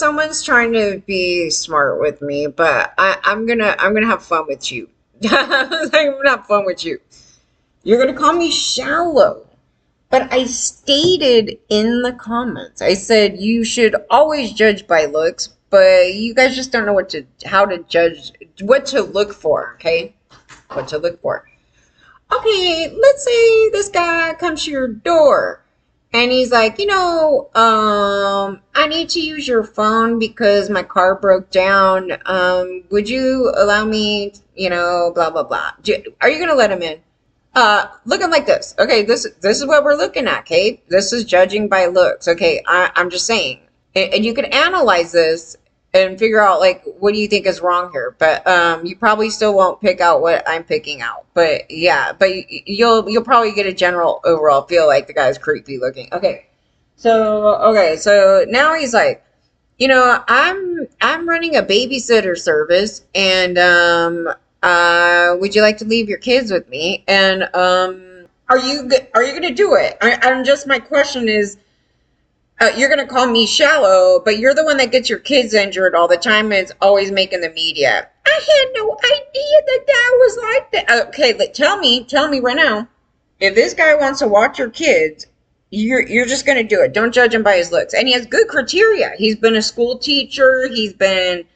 someone's trying to be smart with me, but I'm gonna have fun with you. I'm gonna have fun with you. You're gonna call me shallow. But I stated in the comments, I said you should always judge by looks, but you guys just don't know how to judge, what to look for, okay? What to look for. Okay, let's say this guy comes to your door and he's like, I need to use your phone because my car broke down. Would you allow me, blah, blah, blah. Are you going to let him in? Looking like this. Okay, this is what we're looking at, okay? This is judging by looks. Okay, I'm just saying. And you can analyze this and figure out like what do you think is wrong here. But you probably still won't pick out what I'm picking out. But yeah, but you'll probably get a general overall feel like the guy's creepy looking. So now he's like, I'm running a babysitter service, and would you like to leave your kids with me? And are you gonna do it? My question is, you're gonna call me shallow, but you're the one that gets your kids injured all the time and is always making the media. I had no idea that guy was like that. Okay, tell me right now, if this guy wants to watch your kids, you're just gonna do it. Don't judge him by his looks. And he has good criteria. He's been a school teacher. He's been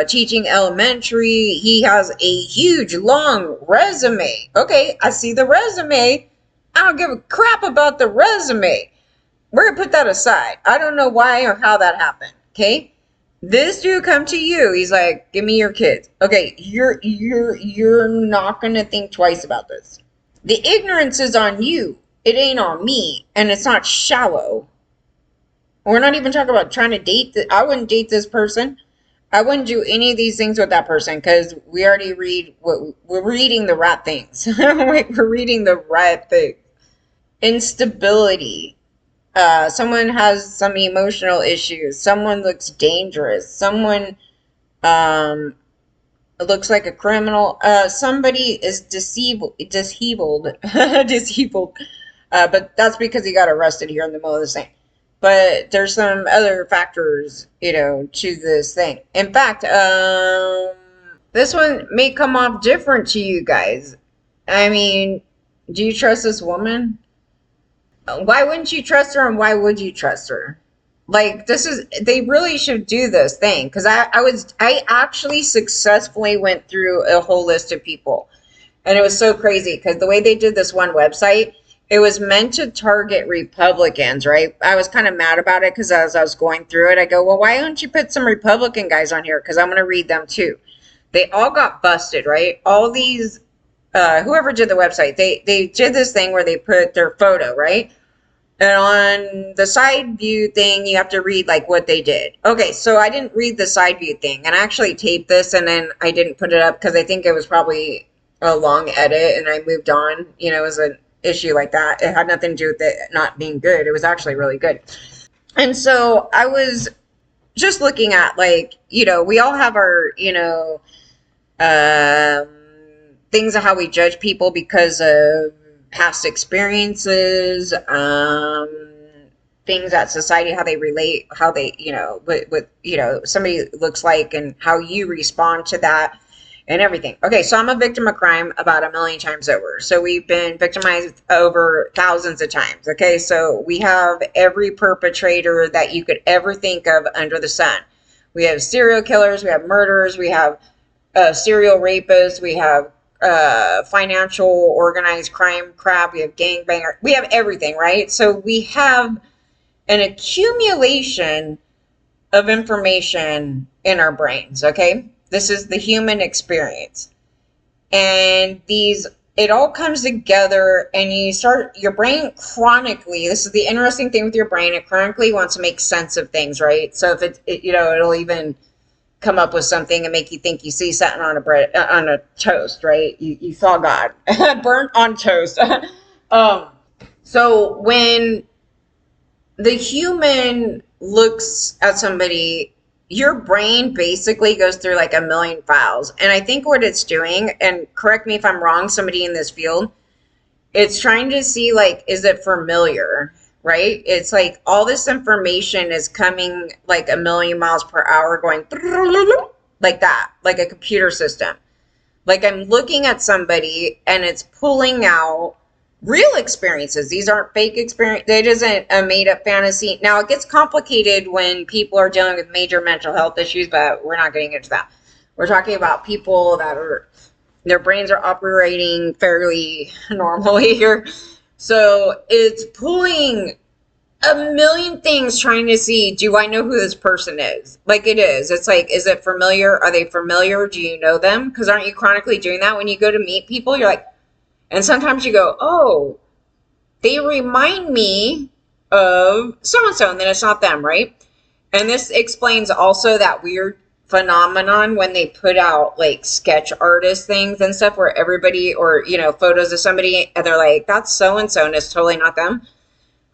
teaching elementary. He has a huge long resume. Okay, I see the resume. I don't give a crap about the resume. We're gonna put that aside. I don't know why or how that happened. Okay, this dude come to you. He's like, "Give me your kids." Okay, you're not gonna think twice about this. The ignorance is on you. It ain't on me, and it's not shallow. We're not even talking about trying to date. I wouldn't date this person. I wouldn't do any of these things with that person because we already we're reading the right things. We're reading the right thing. Instability. Someone has some emotional issues. Someone looks dangerous. Someone looks like a criminal. Somebody is disabled, disabled. But that's because he got arrested here in the middle of the thing. But there's some other factors, to this thing. In fact, this one may come off different to you guys. I mean, do you trust this woman? Why wouldn't you trust her, and why would you trust her? Like, they really should do this thing, because I actually successfully went through a whole list of people, and it was so crazy because the way they did this one website, it was meant to target Republicans, right? I was kind of mad about it because as I was going through it, I go, well, why don't you put some Republican guys on here? Because I'm going to read them too. They all got busted, right? All these, whoever did the website, they did this thing where they put their photo, right? And on the side view thing, you have to read like what they did. Okay, so I didn't read the side view thing, and I actually taped this and then I didn't put it up because I think it was probably a long edit and I moved on. It was an issue like that. It had nothing to do with it not being good. It was actually really good. And so I was just looking at like, we all have our, things of how we judge people because of past experiences, things that society, how they relate, how they, what somebody looks like and how you respond to that and everything. Okay, so I'm a victim of crime about 1 million times over. So we've been victimized over thousands of times. Okay, so we have every perpetrator that you could ever think of under the sun. We have serial killers, we have murderers, we have serial rapists, we have financial organized crime crap, we have gangbanger, we have everything, right? So we have an accumulation of information in our brains, okay? This is the human experience. And it all comes together and your brain chronically, this is the interesting thing with your brain, it chronically wants to make sense of things, right? So if it'll even come up with something and make you think you see something on a toast, right? You saw God burnt on toast. So when the human looks at somebody, your brain basically goes through like 1 million files. And I think what it's doing, and correct me if I'm wrong, somebody in this field, it's trying to see like, is it familiar? right? It's like all this information is coming like a million miles per hour going like that, like a computer system. Like I'm looking at somebody and it's pulling out real experiences. These aren't fake experience. It isn't a made up fantasy. Now it gets complicated when people are dealing with major mental health issues, but we're not getting into that. We're talking about people that are their brains are operating fairly normally here. So it's pulling a million things trying to see, do I know who this person is? Like it is. It's like, is it familiar? Are they familiar? Do you know them? Because aren't you chronically doing that when you go to meet people? You're like, and sometimes you go, oh, they remind me of so and so, and then it's not them, right? And this explains also that weird phenomenon when they put out like sketch artist things and stuff where everybody, or photos of somebody and they're like, that's so and so, and it's totally not them.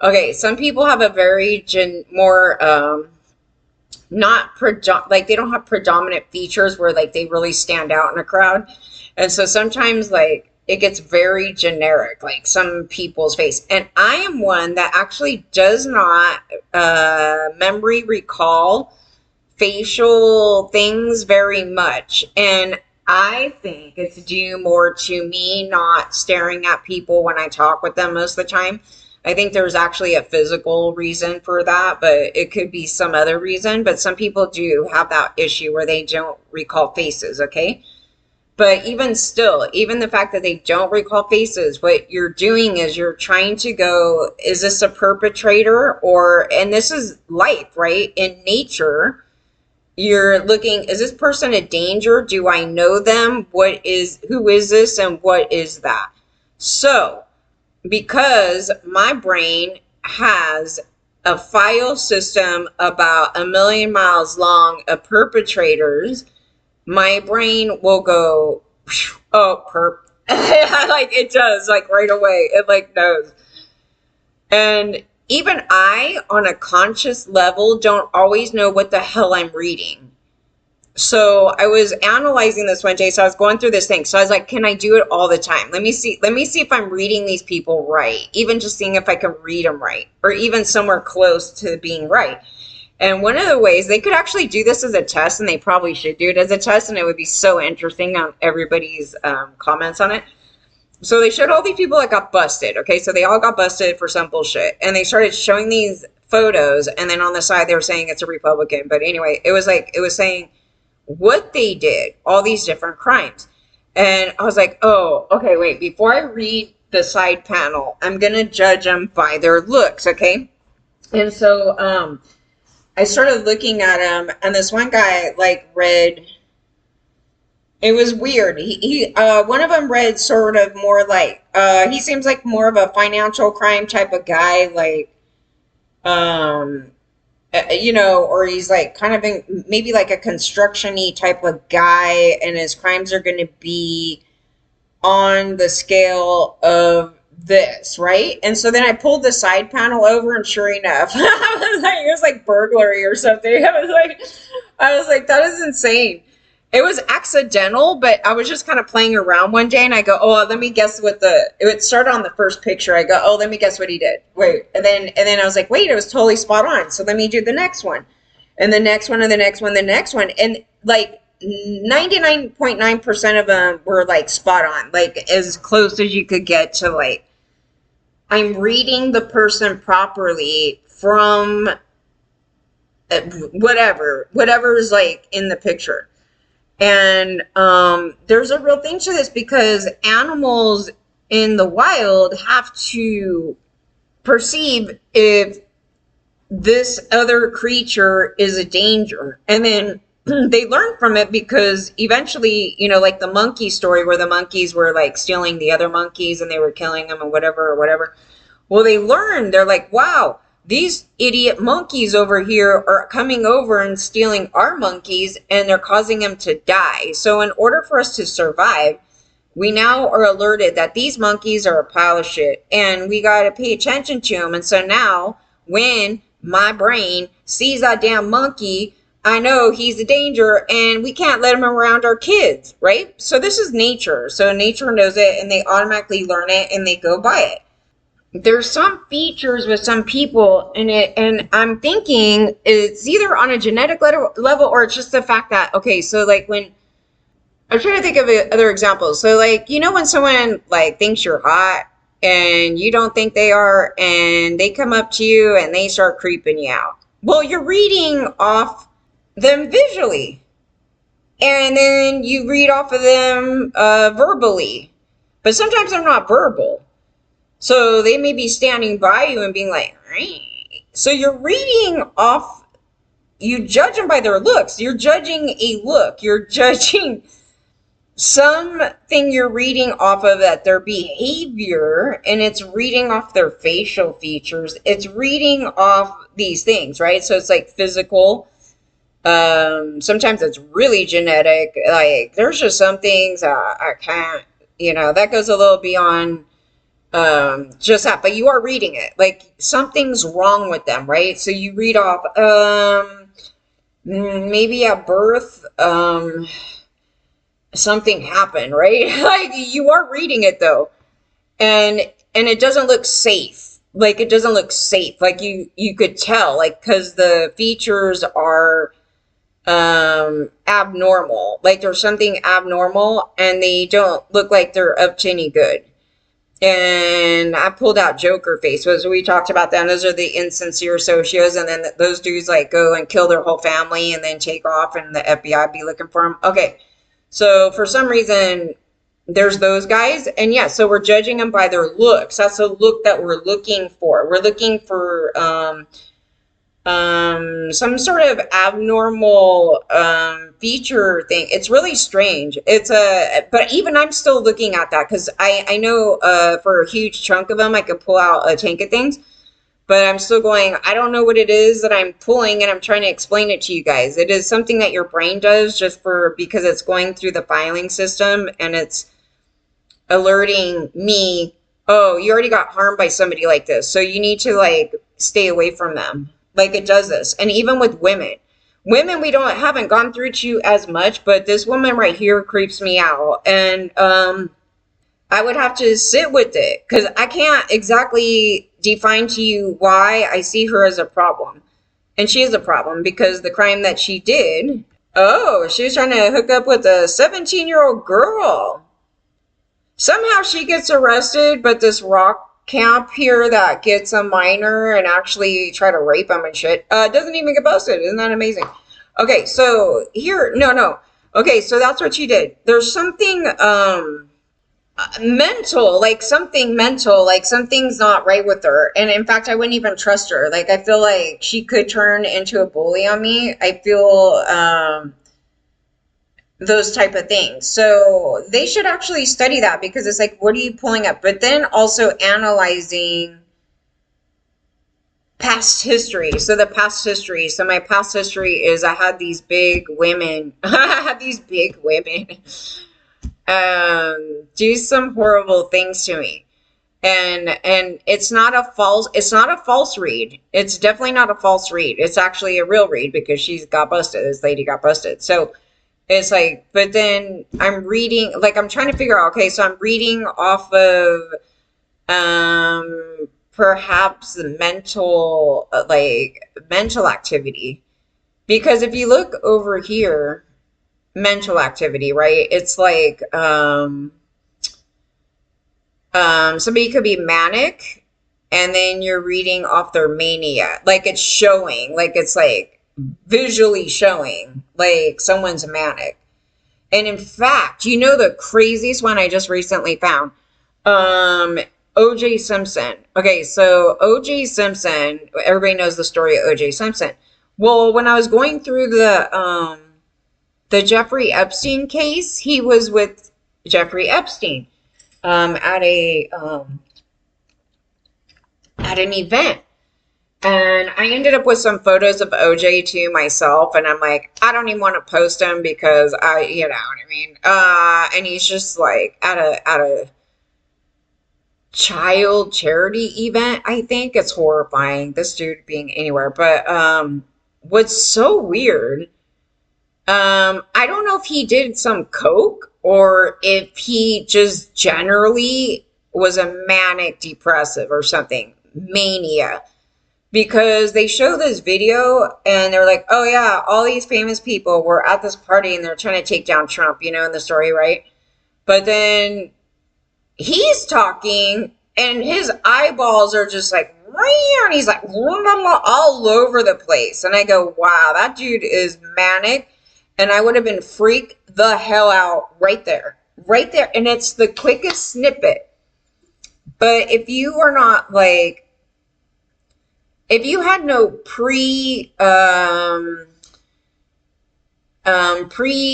Okay, some people have a very more not like they don't have predominant features where like they really stand out in a crowd. And so sometimes like it gets very generic, like some people's face. And I am one that actually does not memory recall facial things very much. And I think it's due more to me not staring at people when I talk with them most of the time. I think there's actually a physical reason for that, but it could be some other reason. But some people do have that issue where they don't recall faces, okay? But even still, even the fact that they don't recall faces, what you're doing is you're trying to go, is this a perpetrator? And this is life, right? In nature, you're looking, is this person a danger? Do I know them? Who is this and what is that? So, because my brain has a file system about a million miles long of perpetrators, my brain will go, oh, perp. Like it does, like right away. It like knows. And even I, on a conscious level, don't always know what the hell I'm reading. So I was analyzing this one day. So I was going through this thing. So I was like, can I do it all the time? Let me see if I'm reading these people right. Even just seeing if I can read them right, or even somewhere close to being right. And one of the ways they could actually do this as a test, and they probably should do it as a test, and it would be so interesting on everybody's comments on it. So they showed all these people that got busted. Okay, so they all got busted for some bullshit, and they started showing these photos, and then on the side they were saying it's a Republican. But anyway, it was saying what they did, all these different crimes. And I was like, oh, okay, wait, before I read the side panel, I'm going to judge them by their looks, okay? And so I started looking at them, and this one guy, like, read, it was weird. One of them read sort of more like, he seems like more of a financial crime type of guy, like, or he's like kind of maybe like a construction-y type of guy, and his crimes are going to be on the scale of this, right? And so then I pulled the side panel over, and sure enough, it was like burglary or something. I was like, that is insane. It was accidental, but I was just kind of playing around one day, and I go, oh, let me guess it started on the first picture. I go, oh, let me guess what he did. Wait, and then I was like, wait, it was totally spot on. So let me do the next one, and the next one, and the next one, the next one, and like 99.9% of them were like spot on, like as close as you could get to like, I'm reading the person properly from whatever is like in the picture. And there's a real thing to this, because animals in the wild have to perceive if this other creature is a danger. And then they learn from it, because eventually, like the monkey story where the monkeys were like stealing the other monkeys and they were killing them and whatever. Well, they learned, they're like, wow, these idiot monkeys over here are coming over and stealing our monkeys, and they're causing them to die. So in order for us to survive, we now are alerted that these monkeys are a pile of shit, and we got to pay attention to them. And so now when my brain sees that damn monkey, I know he's a danger, and we can't let him around our kids, right? So this is nature. So nature knows it, and they automatically learn it, and they go by it. there's some features with some people in it, and I'm thinking it's either on a genetic level or it's just the fact that, okay, so like when I'm trying to think of other examples. So like, you know, when someone like thinks you're hot and you don't think they are, and they come up to you and they start creeping you out. Well, you're reading off them visually, and then you read off of them verbally, but sometimes they're not verbal. So they may be standing by you and being like, "Ree." So you're reading off, you judge them by their looks. You're judging a look. You're judging something, you're reading off of that, their behavior, and it's reading off their facial features. It's reading off these things, right? So it's like physical. Sometimes it's really genetic. Like there's just some things I can't, that goes a little beyond just that, but you are reading it like something's wrong with them, right? So you read off maybe at birth something happened, right? Like you are reading it though, and it doesn't look safe. Like it doesn't look safe. Like you could tell, like, because the features are abnormal. Like there's something abnormal, and they don't look like they're up to any good. And I pulled out Joker face. So we talked about that. Those are the insincere socios, and then those dudes like go and kill their whole family and then take off, and the FBI be looking for them. Okay, so for some reason, there's those guys, and yeah, so we're judging them by their looks. That's the look that we're looking for. We're looking for some sort of abnormal feature thing. It's really strange. But even I'm still looking at that because I know for a huge chunk of them I could pull out a tank of things. But I'm still going, I don't know what it is that I'm pulling, and I'm trying to explain it to you guys. It is something that your brain does because it's going through the filing system, and it's alerting me, oh, you already got harmed by somebody like this, so you need to like stay away from them. Like it does this. And even with women, we haven't gone through to as much, but this woman right here creeps me out. And I would have to sit with it because I can't exactly define to you why I see her as a problem. And she is a problem because the crime that she did, oh, she was trying to hook up with a 17-year-old girl. Somehow she gets arrested, but this rock camp here that gets a minor and actually try to rape him and shit doesn't even get busted. Isn't that amazing? Okay, so here, no. Okay, so that's what she did. There's something mental, like something's not right with her. And in fact, I wouldn't even trust her. Like I feel like she could turn into a bully on me. I feel those type of things. So they should actually study that because it's like, what are you pulling up? But then also analyzing past history. So the past history. So my past history is I had these big women. I had these big women do some horrible things to me. And it's not a false read. It's definitely not a false read. It's actually a real read because she's got busted. This lady got busted. So it's like, but then I'm reading, like I'm trying to figure out, okay, so I'm reading off of perhaps the mental activity. Because if you look over here, mental activity, right? It's like somebody could be manic, and then you're reading off their mania. Like it's showing, like it's like visually showing like someone's manic. And in fact, the craziest one I just recently found? O.J. Simpson. Okay, so O.J. Simpson, everybody knows the story of O.J. Simpson. Well, when I was going through the Jeffrey Epstein case, he was with Jeffrey Epstein at an event. And I ended up with some photos of OJ to myself, and I'm like, I don't even want to post them because you know what I mean. And he's just like at a child charity event. I think it's horrifying, this dude being anywhere. But what's so weird, I don't know if he did some coke or if he just generally was a manic depressive or something, mania, because they show this video and they're like, oh yeah, all these famous people were at this party and they're trying to take down Trump, in the story, right? But then he's talking and his eyeballs are just like, and he's like all over the place. And I go, wow, that dude is manic. And I would have been freaked the hell out right there. Right there. And it's the quickest snippet. But if you were not like, if you had no pre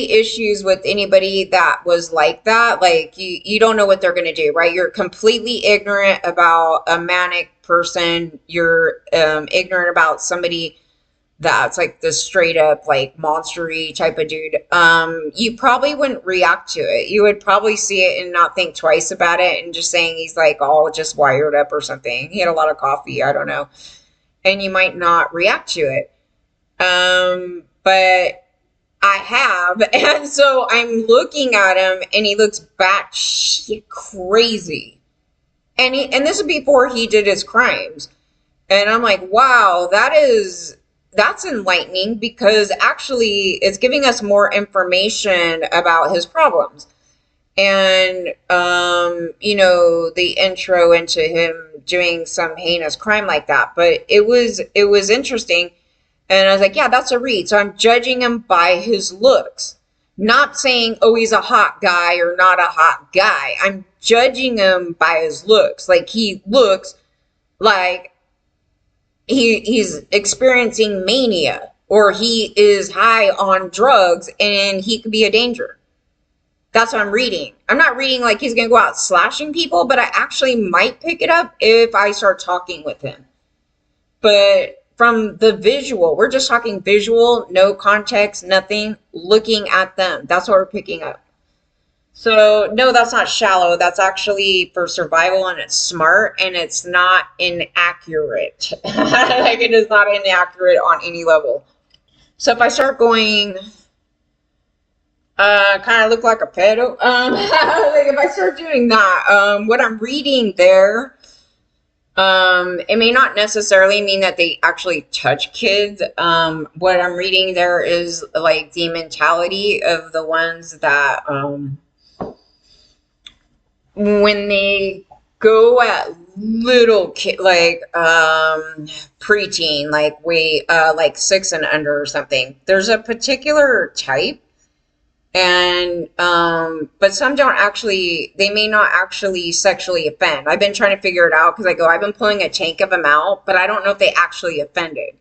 issues with anybody that was like that, like you don't know what they're going to do, right? You're completely ignorant about a manic person. You're ignorant about somebody that's like the straight up like monstery type of dude. You probably wouldn't react to it. You would probably see it and not think twice about it and just saying he's like all just wired up or something. He had a lot of coffee, I don't know. And you might not react to it. But I have, and so I'm looking at him and he looks batshit crazy. And this is before he did his crimes. And I'm like, wow, that's enlightening, because actually it's giving us more information about his problems. And the intro into him doing some heinous crime like that. But it was interesting. And I was like, yeah, that's a read. So I'm judging him by his looks. Not saying, oh, he's a hot guy or not a hot guy. I'm judging him by his looks. Like, he looks like he's experiencing mania, or he is high on drugs and he could be a danger. That's what I'm reading. I'm not reading like he's going to go out slashing people, but I actually might pick it up if I start talking with him. But from the visual, we're just talking visual, no context, nothing, looking at them. That's what we're picking up. So no, that's not shallow. That's actually for survival, and it's smart, and it's not inaccurate. Like, it is not inaccurate on any level. So if I start going, kind of look like a pedo. Like if I start doing that, what I'm reading there, it may not necessarily mean that they actually touch kids. What I'm reading there is like the mentality of the ones that, when they go at little kid, like, preteen, like like 6 and under or something, there's a particular type. And but some don't actually, they may not actually sexually offend. I've been trying to figure it out, because I've been pulling a tank of them out, but I don't know if they actually offended.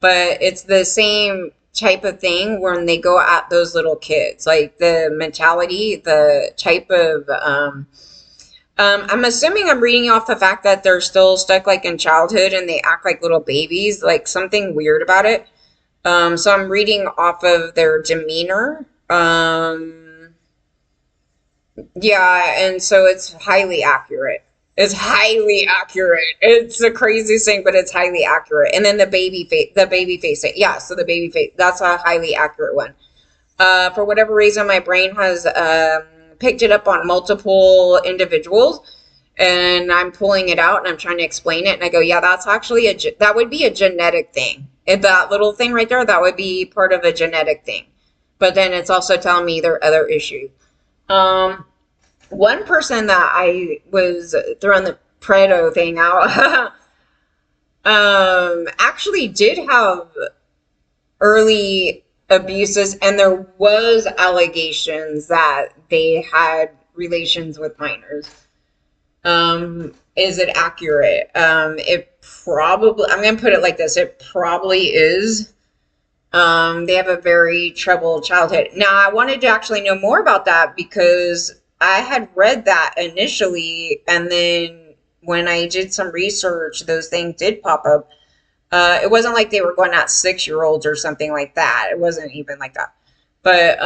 But it's the same type of thing when they go at those little kids, like the mentality, the type of I'm assuming I'm reading off the fact that they're still stuck like in childhood and they act like little babies, like something weird about it. So I'm reading off of their demeanor. Yeah, and so it's highly accurate. It's highly accurate. It's the craziest thing, but it's highly accurate. And then the baby face, yeah, so the baby face, that's a highly accurate one. For whatever reason, my brain has picked it up on multiple individuals, and I'm pulling it out and I'm trying to explain it, and I go, yeah, that's actually that would be a genetic thing. If that little thing right there, that would be part of a genetic thing. But then it's also telling me there are other issues. One person that I was throwing the Predo thing out, actually did have early abuses, and there was allegations that they had relations with minors. Is it accurate? It probably, I'm going to put it like this, it probably is. They have a very troubled childhood. Now, I wanted to actually know more about that, because I had read that initially, and then when I did some research, those things did pop up. It wasn't like they were going at 6-year-olds or something like that. It wasn't even like that. But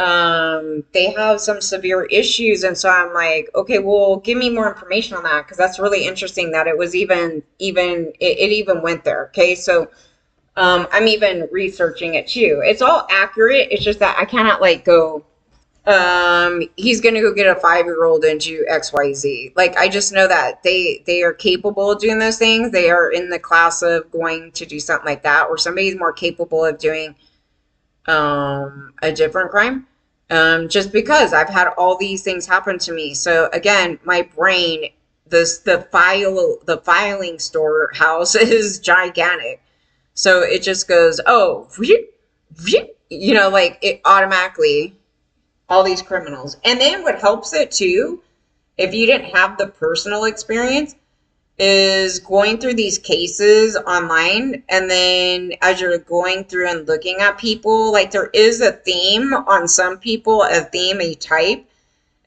they have some severe issues, and so I'm like, okay, well, give me more information on that, because that's really interesting that it was even went there. Okay, so I'm even researching it too. It's all accurate. It's just that I cannot like go he's gonna go get a 5-year-old and do XYZ. Like, I just know that they are capable of doing those things. They are in the class of going to do something like that, or somebody's more capable of doing a different crime. Just because I've had all these things happen to me. So again, my brain, the filing storehouse is gigantic. So it just goes, oh, like it automatically, all these criminals. And then what helps it too, if you didn't have the personal experience, is going through these cases online, and then as you're going through and looking at people, like there is a theme on some people, a theme, a type,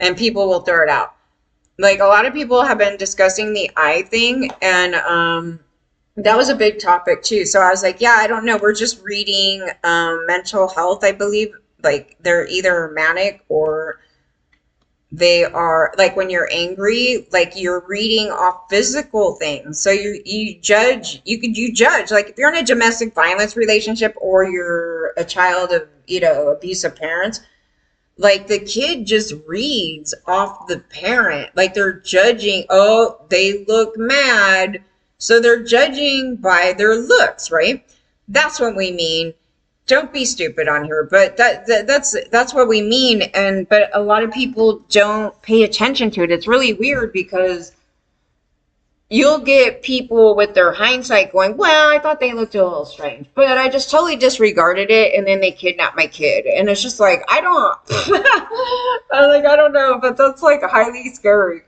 and people will throw it out. Like a lot of people have been discussing the eye thing, and that was a big topic too. So I was like, yeah, I don't know. We're just reading mental health, I believe. Like they're either manic or they are like when you're angry, like you're reading off physical things. So you judge, you judge. Like if you're in a domestic violence relationship or you're a child of, abusive parents, like the kid just reads off the parent. Like they're judging, oh, they look mad. So they're judging by their looks, right? That's what we mean. Don't be stupid on here, but that's what we mean. And but a lot of people don't pay attention to it. It's really weird because you'll get people with their hindsight going, well, I thought they looked a little strange, but I just totally disregarded it, and then they kidnapped my kid. And it's just like, I don't I'm like, I don't know, but that's like highly scary.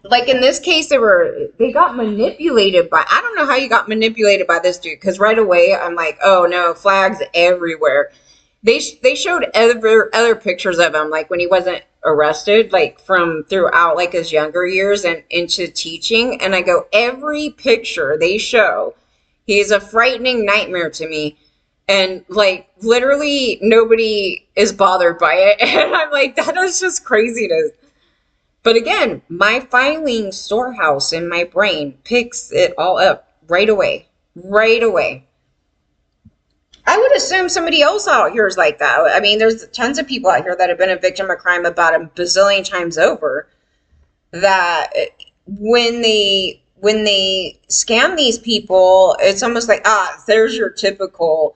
Like in this case, they got manipulated by, I don't know how you got manipulated by this dude, because right away I'm like, oh no, flags everywhere. They showed other pictures of him, like when he wasn't arrested, like from throughout like his younger years and into teaching, and I go, every picture they show, he is a frightening nightmare to me. And like literally nobody is bothered by it. And I'm like, that is just craziness. But again, my filing storehouse in my brain picks it all up right away. Right away. I would assume somebody else out here is like that. I mean, there's tons of people out here that have been a victim of crime about a bazillion times over, that when they scam these people, it's almost like, there's your typical,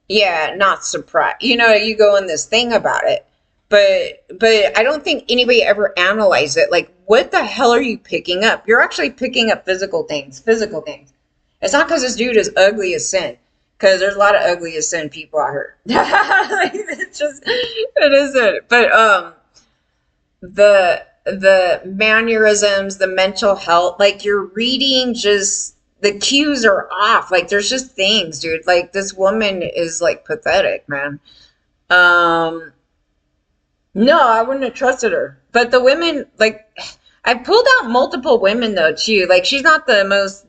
yeah, not surprised. You go in this thing about it. But I don't think anybody ever analyzed it. Like, what the hell are you picking up? You're actually picking up physical things. Physical things. It's not because this dude is ugly as sin. Because there's a lot of ugly as sin people out here. Like, it isn't. But the mannerisms, the mental health, like you're reading, just the cues are off. Like there's just things, dude. Like this woman is like pathetic, man. No, I wouldn't have trusted her. But the women, like, I pulled out multiple women though too. Like, she's not the most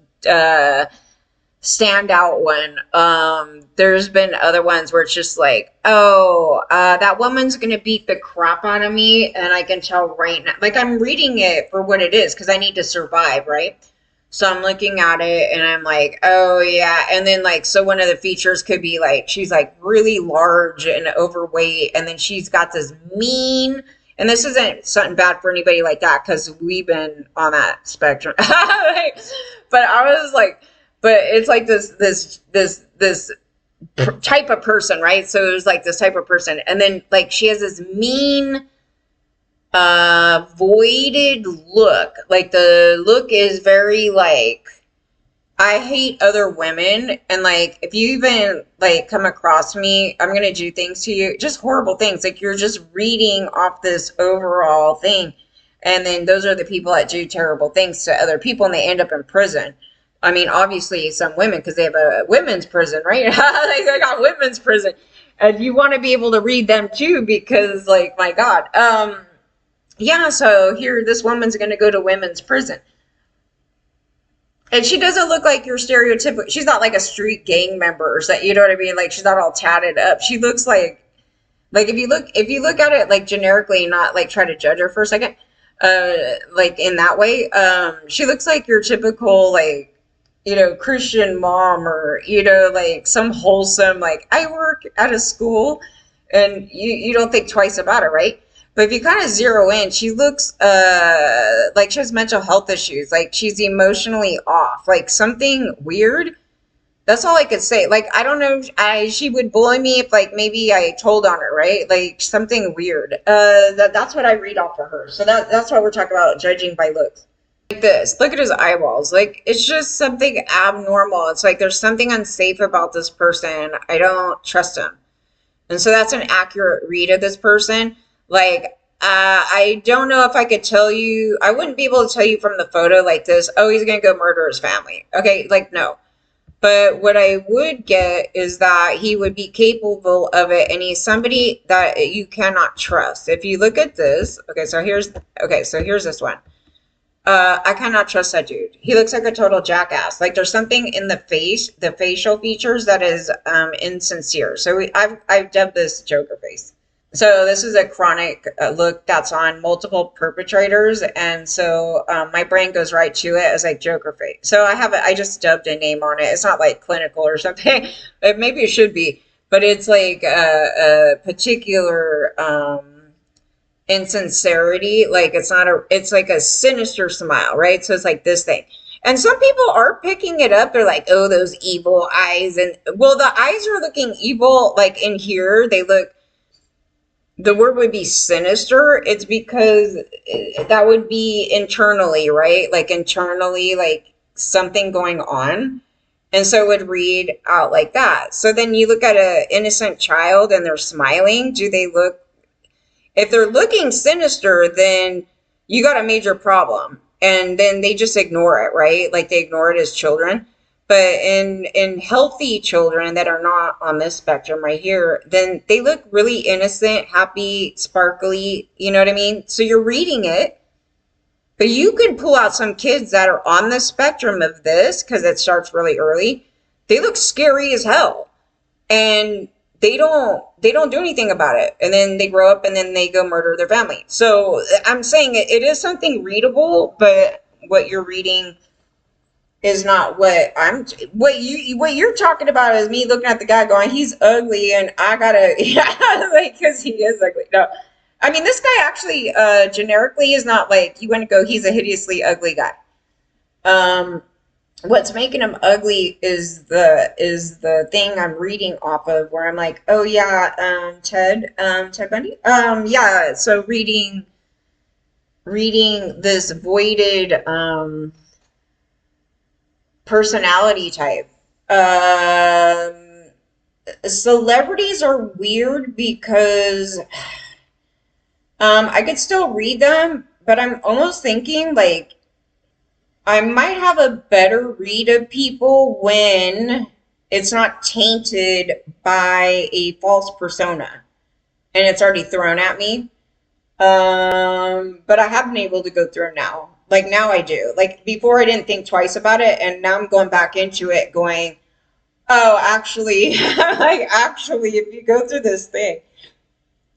standout one. There's been other ones where it's just like, oh, that woman's gonna beat the crap out of me, and I can tell right now. Like, I'm reading it for what it is because I need to survive, right? So I'm looking at it and I'm like, oh yeah. And then like, so one of the features could be like, she's like really large and overweight. And then she's got this mean, and this isn't something bad for anybody like that, because we've been on that spectrum. Like, but I was like, but it's like this type of person, right? So there's like this type of person. And then like, she has this mean, voided look. Like the look is very like, I hate other women, and like if you even like come across me, I'm gonna do things to you, just horrible things. Like you're just reading off this overall thing, and then those are the people that do terrible things to other people, and they end up in prison. I mean, obviously some women, because they have a women's prison, right? Like they got women's prison, and you want to be able to read them too, because like my God, yeah. So here, this woman's gonna go to women's prison. And she doesn't look like your stereotypical. She's not like a street gang member or something. You know what I mean? Like she's not all tatted up. She looks like if you look at it like generically, and not like try to judge her for a second, like in that way, she looks like your typical like, Christian mom, or like some wholesome, like, I work at a school, and you don't think twice about it, right? But if you kind of zero in, she looks like she has mental health issues, like she's emotionally off, like something weird. That's all I could say. Like, I don't know. She would bully me if, like, maybe I told on her, right? Like something weird. That's what I read off of her. So that's why we're talking about judging by looks. Like this. Look at his eyeballs. Like it's just something abnormal. It's like there's something unsafe about this person. I don't trust him. And so that's an accurate read of this person. Like, I don't know if I could tell you, I wouldn't be able to tell you from the photo like this, oh, he's going to go murder his family. Okay, like, no. But what I would get is that he would be capable of it, and he's somebody that you cannot trust. If you look at this, so here's this one. I cannot trust that dude. He looks like a total jackass. Like there's something in the face, the facial features that is insincere. So I've dubbed this Joker face. So this is a chronic look that's on multiple perpetrators, and so my brain goes right to it as like Joker face. So I just dubbed a name on it. It's not like clinical or something. Maybe it should be, but it's like a particular insincerity. Like it's like a sinister smile, right? So it's like this thing. And some people are picking it up. They're like, oh, those evil eyes. And well, the eyes are looking evil. Like in here, they look, the word would be sinister. It's because that would be internally, right? Like internally, like something going on. And so it would read out like that. So then you look at an innocent child and they're smiling. Do they look, if they're looking sinister, then you got a major problem. And then they just ignore it, right? Like they ignore it as children. But in healthy children that are not on this spectrum right here, then they look really innocent, happy, sparkly, you know what I mean? So you're reading it, but you can pull out some kids that are on the spectrum of this, because it starts really early. They look scary as hell. And they don't do anything about it. And then they grow up and then they go murder their family. So I'm saying it is something readable, but what you're reading is not what you're talking about is me looking at the guy going, he's ugly and I gotta, yeah, like, because he is ugly. No, I mean, this guy actually generically is not like you want to go, he's a hideously ugly guy. What's making him ugly is the thing I'm reading off of, where I'm like, oh yeah, Ted Bundy, yeah. So reading this voided personality type. Celebrities are weird because I could still read them, but I'm almost thinking like I might have a better read of people when it's not tainted by a false persona and it's already thrown at me. But I have been able to go through now. Like now I do. Like before I didn't think twice about it, and now I'm going back into it going, oh, actually, like actually, if you go through this thing,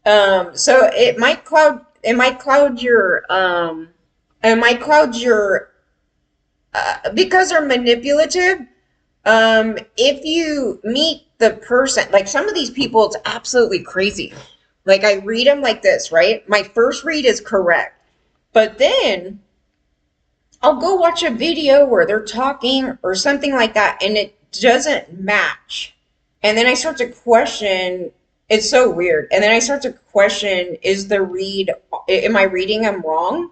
so it might cloud your, because they're manipulative. If you meet the person, like some of these people, it's absolutely crazy. Like I read them like this, right? My first read is correct, but then I'll go watch a video where they're talking or something like that, and it doesn't match. And then I start to question, it's so weird. And then I start to question, am I reading them wrong?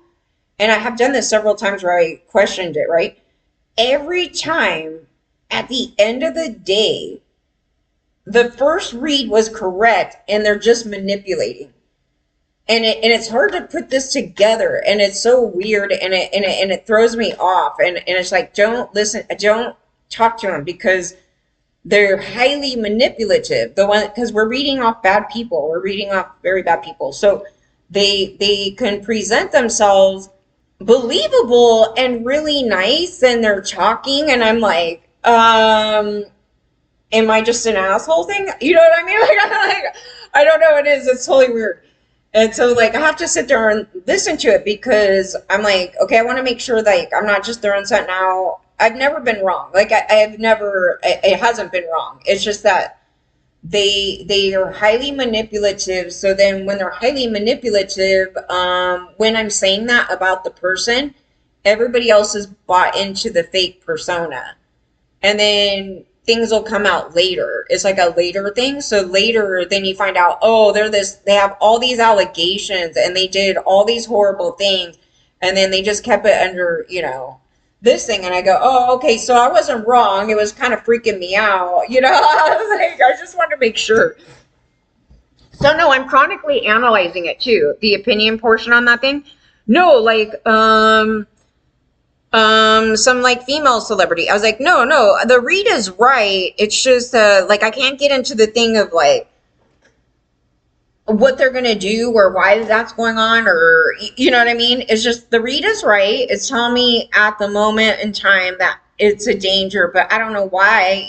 And I have done this several times where I questioned it, right? Every time at the end of the day, the first read was correct and they're just manipulating. And it's hard to put this together, and it's so weird, and it throws me off, and it's like, don't talk to them, because they're highly manipulative. Because we're reading off bad people, we're reading off very bad people, so they can present themselves believable and really nice, and they're talking, and I'm like, am I just an asshole thing? You know what I mean? Like I don't know what it is. It's totally weird. And so, like, I have to sit there and listen to it, because I'm like, okay, I want to make sure, like, I'm not just throwing something out. I've never been wrong. Like, I have never, it hasn't been wrong. It's just that they are highly manipulative. So then when they're highly manipulative, when I'm saying that about the person, everybody else is bought into the fake persona. And then things will come out later. It's like a later thing. So later, then you find out, oh, they have all these allegations and they did all these horrible things. And then they just kept it under, this thing. And I go, oh, okay, so I wasn't wrong. It was kind of freaking me out. I was like, I just wanted to make sure. So no, I'm chronically analyzing it too. The opinion portion on that thing. No, like, some like female celebrity. I was like, no, the read is right. It's just like I can't get into the thing of like what they're gonna do or why that's going on, or you know what I mean. It's just the read is right. It's telling me at the moment in time that it's a danger, but I don't know why.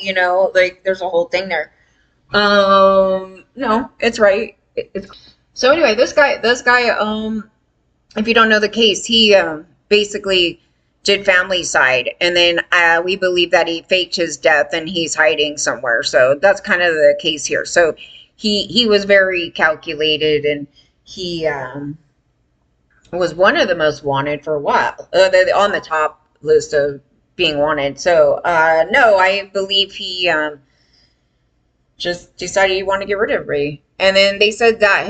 Like there's a whole thing there. No, it's right. So anyway, this guy, if you don't know the case, he basically did family side, and then we believe that he faked his death and he's hiding somewhere. So that's kind of the case here. So he was very calculated, and he was one of the most wanted for a while, on the top list of being wanted. So no, I believe he just decided he wanted to get rid of Ray. And then they said that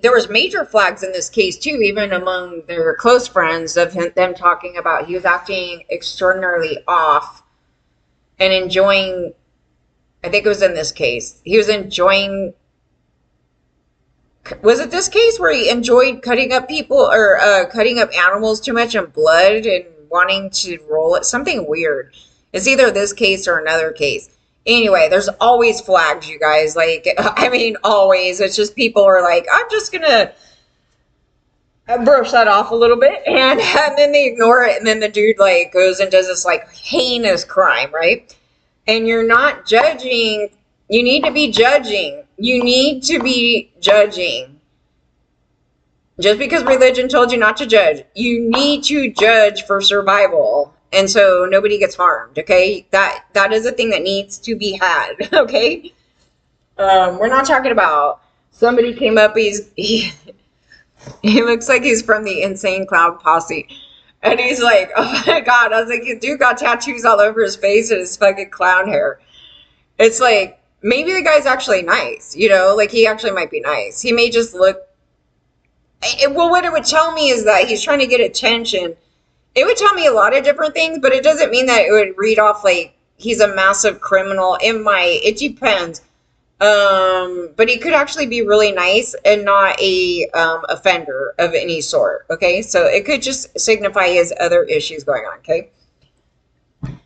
there was major flags in this case too, even among their close friends, of them talking about he was acting extraordinarily off and enjoying, I think it was in this case, he was enjoying, was it this case where he enjoyed cutting up people or cutting up animals too much in blood and wanting to roll it? Something weird. It's either this case or another case. Anyway, there's always flags, you guys. Like, I mean, always. It's just people are like, I'm just going to brush that off a little bit. And then they ignore it. And then the dude, like, goes and does this, like, heinous crime, right? And you're not judging. You need to be judging. You need to be judging. Just because religion told you not to judge, you need to judge for survival. And so nobody gets harmed, okay? That is a thing that needs to be had, okay? We're not talking about somebody came up, he looks like he's from the Insane Clown Posse. And he's like, oh my God. I was like, the dude got tattoos all over his face and his fucking clown hair. It's like, maybe the guy's actually nice, like he actually might be nice. He may just look, well, what it would tell me is that he's trying to get attention. It would tell me a lot of different things, but it doesn't mean that it would read off like he's a massive criminal. It depends. But he could actually be really nice and not a offender of any sort. Okay, so it could just signify his other issues going on. Okay.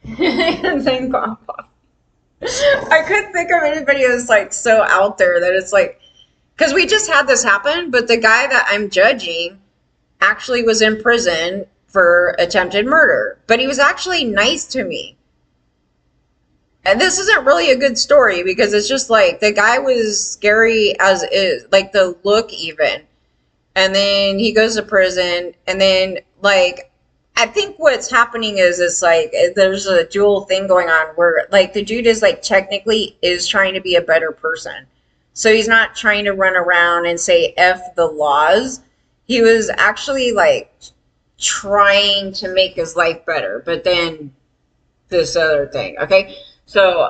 Insane grandpa. I couldn't think of anybody that's like so out there that it's like, because we just had this happen, but the guy that I'm judging actually was in prison for attempted murder, but he was actually nice to me. And this isn't really a good story because it's just like the guy was scary as is, like the look even. And then he goes to prison, and then like I think what's happening is like there's a dual thing going on where like the dude is like technically is trying to be a better person. So he's not trying to run around and say F the laws. He was actually like trying to make his life better, but then this other thing. Okay, so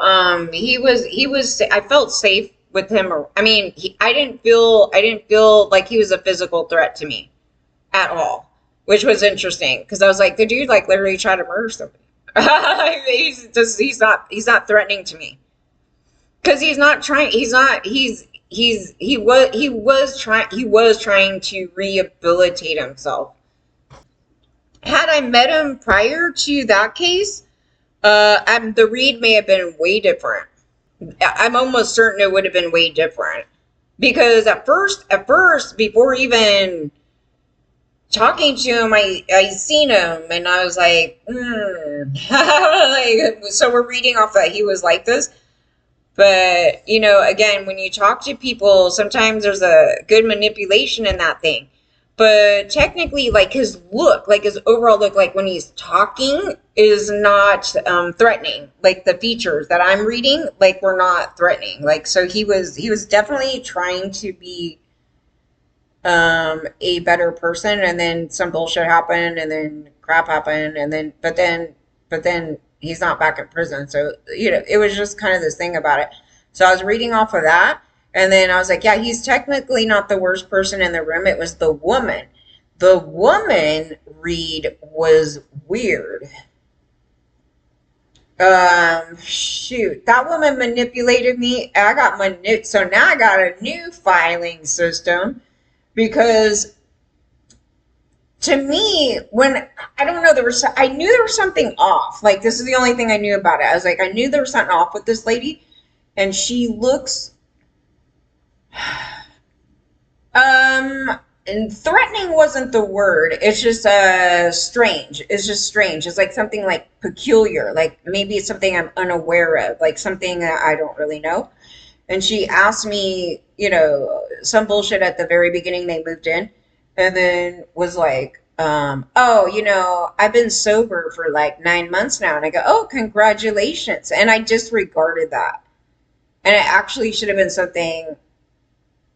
he was I felt safe with him. I mean, I didn't feel like he was a physical threat to me at all, which was interesting because I was like, the dude like literally tried to murder somebody. he's not threatening to me because he was trying to rehabilitate himself. Had I met him prior to that case, the read may have been way different. I'm almost certain it would have been way different. Because at first, before even talking to him, I seen him and I was like, like, so we're reading off that he was like this. But, again, when you talk to people, sometimes there's a good manipulation in that thing. but technically, like his look, like his overall look, like when he's talking, is not threatening. Like the features that I'm reading, like were not threatening. Like so, he was definitely trying to be a better person, and then some bullshit happened, and then crap happened, and then but then he's not back in prison. So it was just kind of this thing about it. So I was reading off of that, and then I was like, yeah, he's technically not the worst person in the room. It was the woman. The woman read was weird. Shoot, that woman manipulated me. I got so now I got a new filing system because to me, when I don't know, I knew there was something off. Like this is the only thing I knew about it. I was like, I knew there was something off with this lady, and she looks, and threatening wasn't the word. It's just strange. It's just strange. It's like something like peculiar. Like maybe it's something I'm unaware of, like something that I don't really know. And she asked me, some bullshit at the very beginning they moved in, and then was like, oh, I've been sober for like 9 months now. And I go, oh, congratulations. And I disregarded that. And it actually should have been something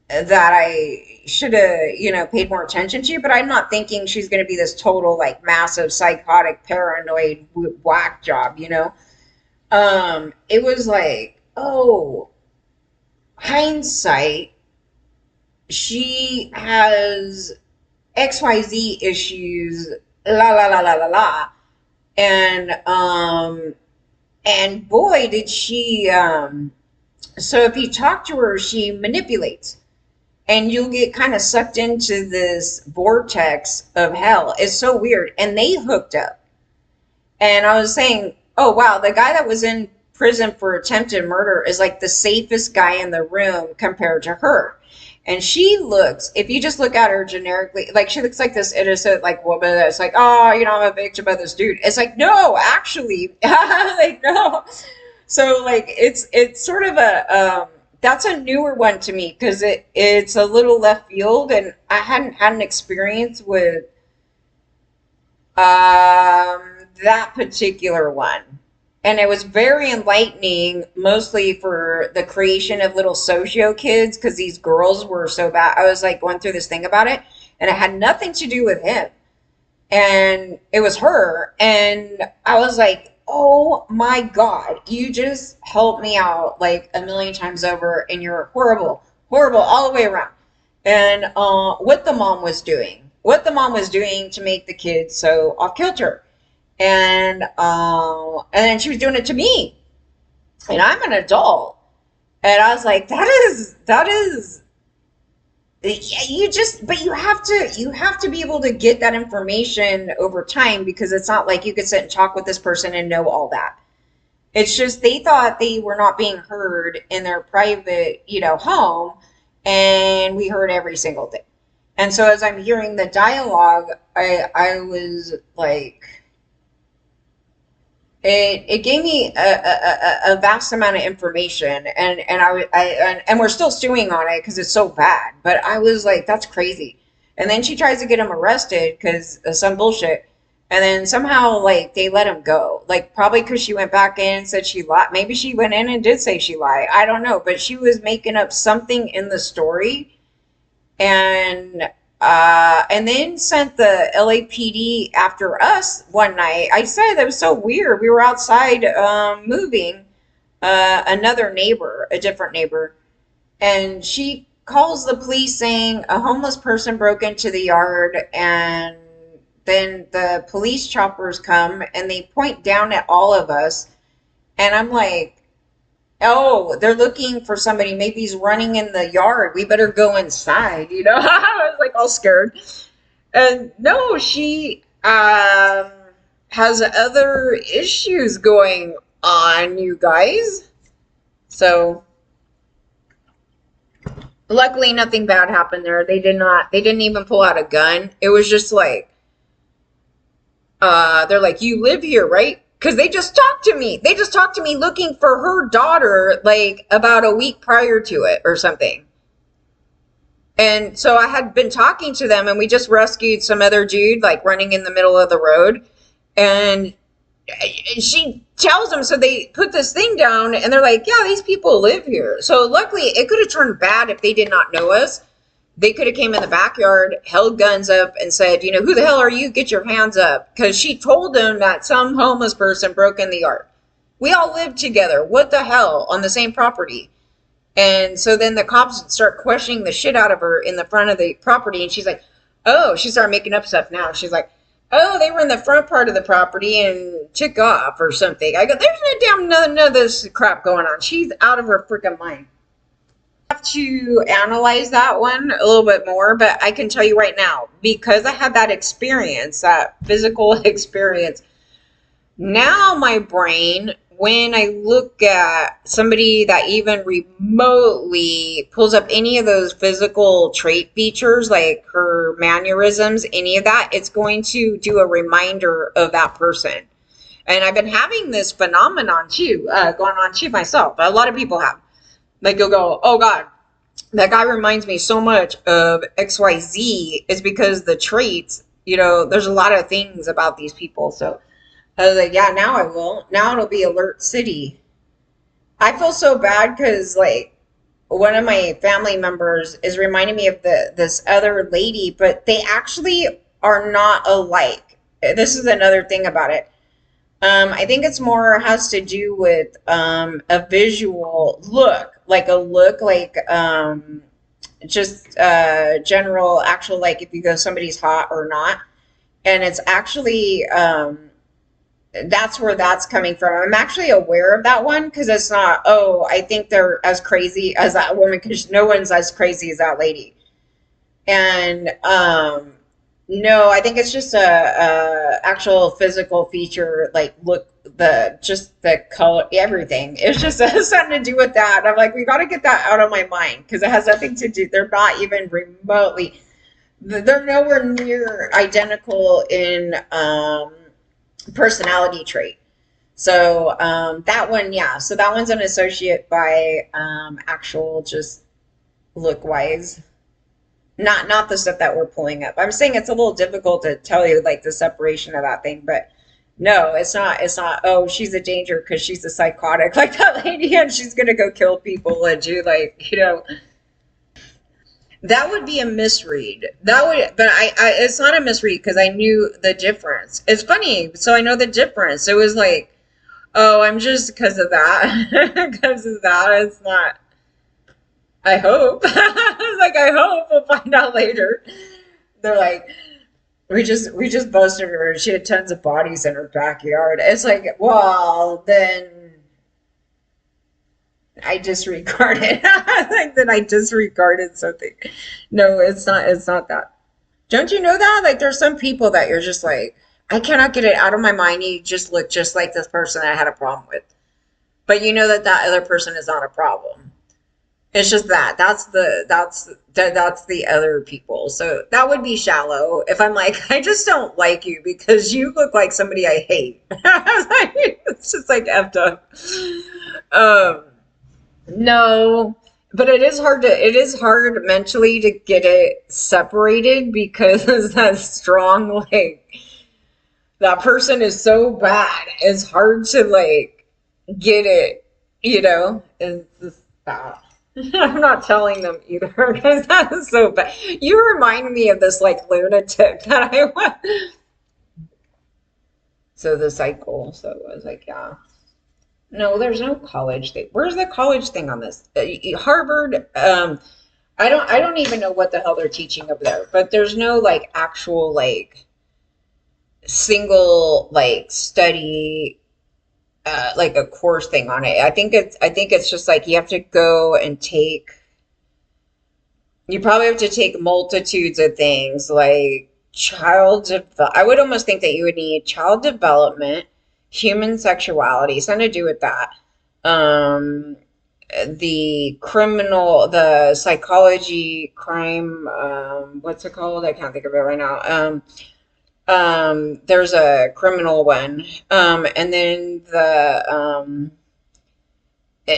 that I should have, paid more attention to. But I'm not thinking she's going to be this total, like, massive, psychotic, paranoid whack job. It was like, oh, hindsight, she has XYZ issues, la la la la la la. And boy did she so if you talk to her, she manipulates. And you'll get kind of sucked into this vortex of hell. It's so weird. And they hooked up. And I was saying, oh wow, the guy that was in prison for attempted murder is like the safest guy in the room compared to her. And she looks, if you just look at her generically, like she looks like this innocent, like woman that's like, oh, I'm a victim of this dude. It's like, no, actually, like no. So like it's sort of that's a newer one to me because it's a little left field, and I hadn't had an experience with that particular one. And it was very enlightening, mostly for the creation of little socio kids, because these girls were so bad. I was like going through this thing about it, and it had nothing to do with him. And it was her. And I was like, oh my God, you just helped me out like a million times over, and you're horrible, horrible all the way around. And what the mom was doing to make the kids so off kilter. And then she was doing it to me, and I'm an adult, and I was like, that is yeah, but you have to be able to get that information over time, because it's not like you could sit and talk with this person and know all that. It's just they thought they were not being heard in their private, home, and we heard every single thing. And so as I'm hearing the dialogue, I was like, it gave me a vast amount of information, and we're still stewing on it because it's so bad. But I was like, that's crazy. And then she tries to get him arrested because of some bullshit, and then somehow like they let him go. Like probably because she went back in and said she lied. Maybe she went in and did say she lied. I don't know, but she was making up something in the story, and and then sent the LAPD after us one night. I said that was so weird. We were outside moving another neighbor, a different neighbor, and she calls the police saying a homeless person broke into the yard, and then the police choppers come and they point down at all of us, and I'm like, oh, they're looking for somebody. Maybe he's running in the yard. We better go inside, I was like all scared. And no, she has other issues going on, you guys. So luckily nothing bad happened there. They didn't even pull out a gun. It was just like, they're like, you live here, right? Because they just talked to me. They just talked to me looking for her daughter like about a week prior to it or something. And so I had been talking to them, and we just rescued some other dude, like running in the middle of the road. And she tells them, so they put this thing down, and they're like, yeah, these people live here. So luckily, it could have turned bad if they did not know us. They could have came in the backyard, held guns up, and said, you know, who the hell are you? Get your hands up. Because she told them that some homeless person broke in the yard. We all live together. What the hell? On the same property. And so then the cops start questioning the shit out of her in the front of the property. And she's like, oh, she started making up stuff now. She's like, oh, they were in the front part of the property and took off or something. I go, there's no damn none of this crap going on. She's out of her freaking mind. I have to analyze that one a little bit more, but I can tell you right now, because I had that experience, that physical experience, now my brain, when I look at somebody that even remotely pulls up any of those physical trait features, like her mannerisms, any of that, it's going to do a reminder of that person. And I've been having this phenomenon too, going on too myself. A lot of people have. Like you'll go, oh God, that guy reminds me so much of XYZ. Is because the traits, you know, there's a lot of things about these people. So I was like, yeah, now I will. Now it'll be Alert City. I feel so bad because like one of my family members is reminding me of this other lady, but they actually are not alike. This is another thing about it. I think it's more has to do with a visual look, just general actual, like if you go somebody's hot or not. And it's actually that's where that's coming from. I'm actually aware of that one because it's not, oh, I think they're as crazy as that woman because no one's as crazy as that lady. And no, I think it's just a actual physical feature, like look, the color, everything. It's just has something to do with that. I'm like, we got to get that out of my mind because it has nothing to do. They're not even remotely. They're nowhere near identical in personality trait. So that one, yeah. So that one's an associate by actual just look wise. Not the stuff that we're pulling up. I'm saying it's a little difficult to tell you like the separation of that thing, but no, it's not, oh, she's a danger because she's a psychotic like that lady and she's gonna go kill people and do like, you know, that would be a misread. That would, but I it's not a misread because I knew the difference. It's funny, so I know the difference. It was like, oh, I'm just because of that. Because of that, it's not. I hope. Like I hope we'll find out later. They're like, we just busted her. And she had tons of bodies in her backyard. It's like, well, then I disregarded. Like then I disregarded something. No, it's not. It's not that. Don't you know that? Like there's some people that you're just like, I cannot get it out of my mind. You just look just like this person I had a problem with, but you know that that other person is not a problem. It's just that that's the other people. So that would be shallow if I'm like, I just don't like you because you look like somebody I hate. It's just like effed up. Um, no, but it is hard mentally to get it separated because that strong like that person is so bad. It's hard to like get it, it's just that. I'm not telling them either because that is so bad. You remind me of this like lunatic that I went. So the cycle. So it was like, yeah. No, there's no college thing. Where's the college thing on this? Harvard. I don't even know what the hell they're teaching over there. But there's no like actual like single like study like a course thing on it. I think it's just like you have to go and take. You probably have to take multitudes of things like I would almost think that you would need child development, human sexuality, something to do with that. Um, the psychology, crime, what's it called? I can't think of it right now. There's a criminal one. And then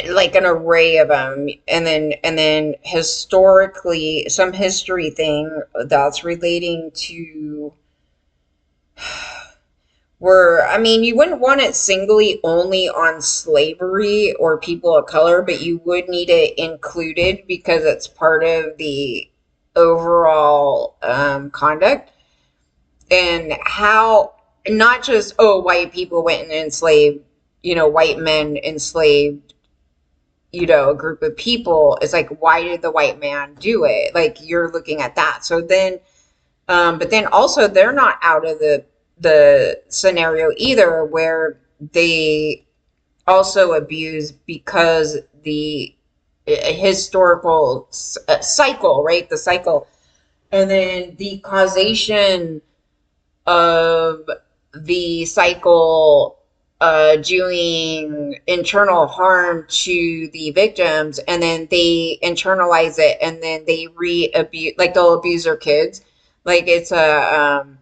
like an array of them, and then historically some history thing that's relating to where, I mean, you wouldn't want it singly only on slavery or people of color, but you would need it included because it's part of the overall conduct. And how, not just, oh, white people went and enslaved, white men enslaved, a group of people. It's like, why did the white man do it? Like, you're looking at that. So then, but then also they're not out of the scenario either, where they also abuse because the historical cycle, right? The cycle, and then the causation of the cycle doing internal harm to the victims, and then they internalize it, and then they re-abuse, like they'll abuse their kids. Like it's an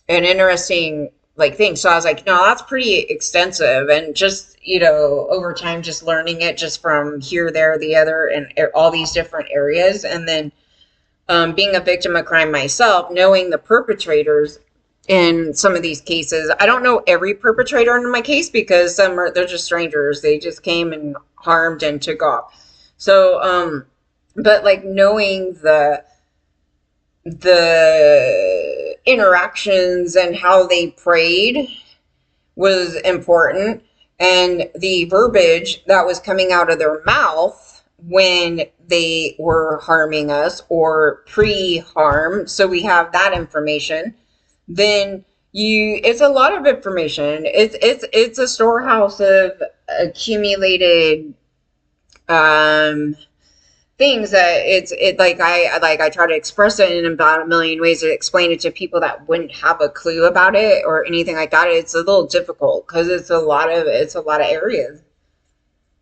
interesting like thing. So I was like, no, that's pretty extensive, and just over time, just learning it just from here, there, the other, and all these different areas, and then being a victim of crime myself, knowing the perpetrators in some of these cases. I don't know every perpetrator in my case because they're just strangers. They just came and harmed and took off. So, but like knowing the interactions and how they prayed was important, and the verbiage that was coming out of their mouth when they were harming us or pre-harm. So we have that information. Then it's a lot of information. It's a storehouse of accumulated things that I try to express it in about a million ways to explain it to people that wouldn't have a clue about it or anything like that. It's a little difficult because it's a lot of areas.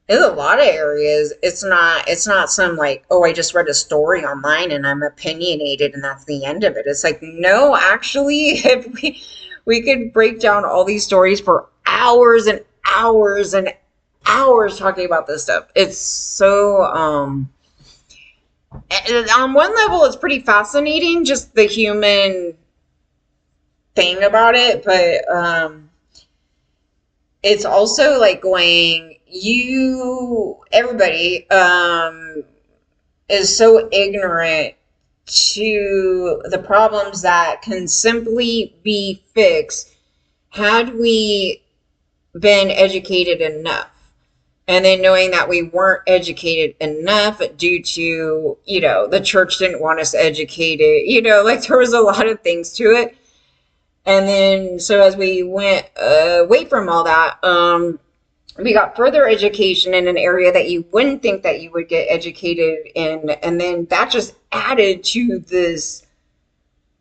It's a lot of areas. It's not some like, oh, I just read a story online and I'm opinionated and that's the end of it. It's like, no, actually, if we could break down all these stories for hours and hours and hours talking about this stuff. It's so on one level it's pretty fascinating, just the human thing about it, but it's also like going, everybody is so ignorant to the problems that can simply be fixed had we been educated enough. And then knowing that we weren't educated enough due to, the church didn't want us educated, like there was a lot of things to it. And then, so as we went away from all that, we got further education in an area that you wouldn't think that you would get educated in. And then that just added to this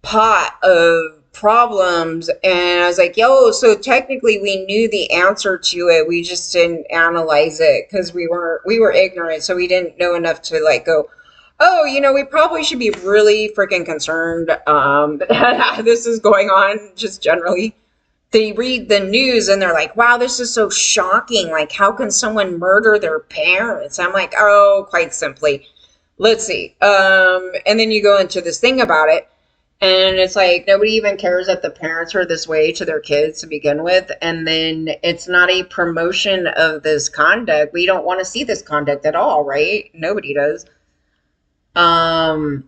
pot of problems. And I was like, yo, so technically we knew the answer to it. We just didn't analyze it because we were ignorant. So we didn't know enough to like go, oh, we probably should be really freaking concerned that this is going on just generally. They read the news and they're like, wow, this is so shocking. Like, how can someone murder their parents? I'm like, oh, quite simply, let's see. And then you go into this thing about it. And it's like, nobody even cares that the parents are this way to their kids to begin with. And then it's not a promotion of this conduct. We don't want to see this conduct at all, right? Nobody does. And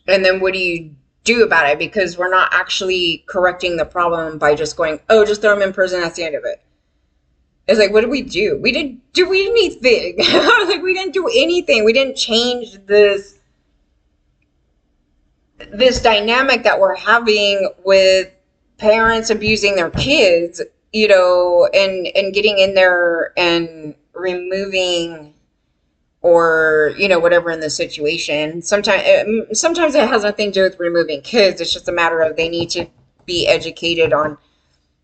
then what do you do about it? Because we're not actually correcting the problem by just going, oh, just throw them in prison. That's the end of it. It's like, what did we do? We didn't do anything. Like, we didn't do anything. We didn't change this dynamic that we're having with parents abusing their kids, and getting in there and removing or whatever in the situation. Sometimes it has nothing to do with removing kids. It's just a matter of they need to be educated on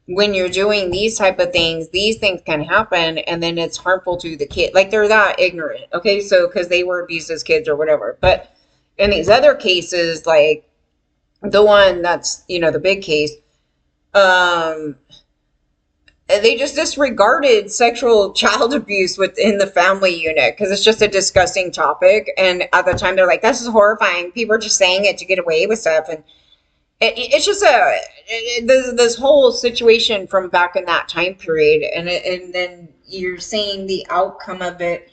when you're doing these type of things, these things can happen, and then it's harmful to the kid. Like, they're that ignorant, okay? So because they were abused as kids or whatever. But in these other cases, like the one that's the big case, they just disregarded sexual child abuse within the family unit because it's just a disgusting topic. And at the time, they're like, "This is horrifying." People are just saying it to get away with stuff, and it's just this whole situation from back in that time period, and then you're seeing the outcome of it.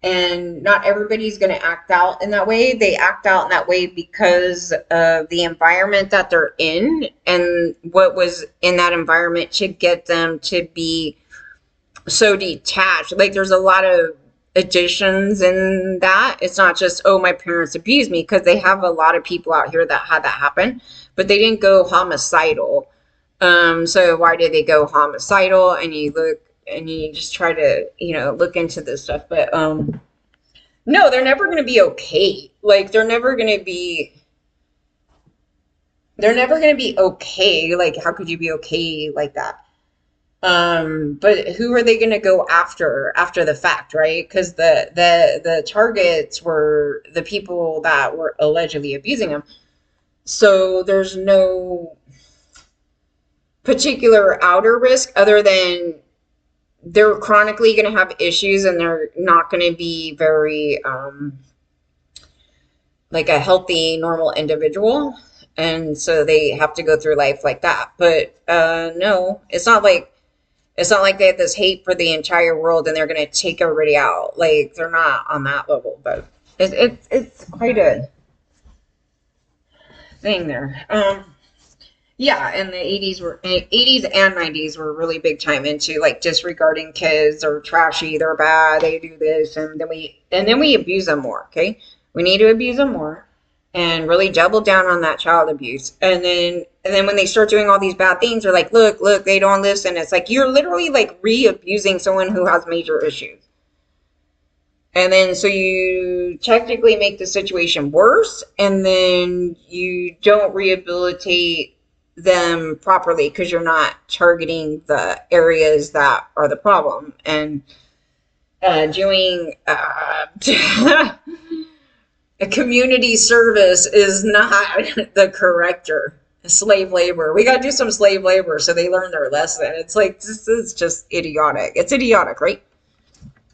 And not everybody's going to act out in that way. They act out in that way because of the environment that they're in and what was in that environment to get them to be so detached. Like there's a lot of additions in that. It's not just, oh, my parents abused me, because they have a lot of people out here that had that happen, but they didn't go homicidal. So why did they go homicidal? And you look and you just try to, look into this stuff. But no, they're never going to be okay. Like they're never going to be okay. Like, how could you be okay like that? But who are they going to go after the fact, right? Because the targets were the people that were allegedly abusing them. So there's no particular outer risk other than they're chronically going to have issues, and they're not going to be very like a healthy, normal individual. And so they have to go through life like that. But no, it's not like they have this hate for the entire world and they're going to take everybody out. Like, they're not on that level. But it's quite a thing there. Yeah, and the 80s and 90s were really big time into like disregarding kids. Or trashy, they're bad, they do this, and then we abuse them more. Okay, we need to abuse them more and really double down on that child abuse. And then when they start doing all these bad things, they're like, look, they don't listen. It's like you're literally like re-abusing someone who has major issues. And then so you technically make the situation worse, and then you don't rehabilitate them properly because you're not targeting the areas that are the problem. And doing a community service is not the corrector. Slave labor. We got to do some slave labor so they learn their lesson. It's like, this is just idiotic. It's idiotic, right?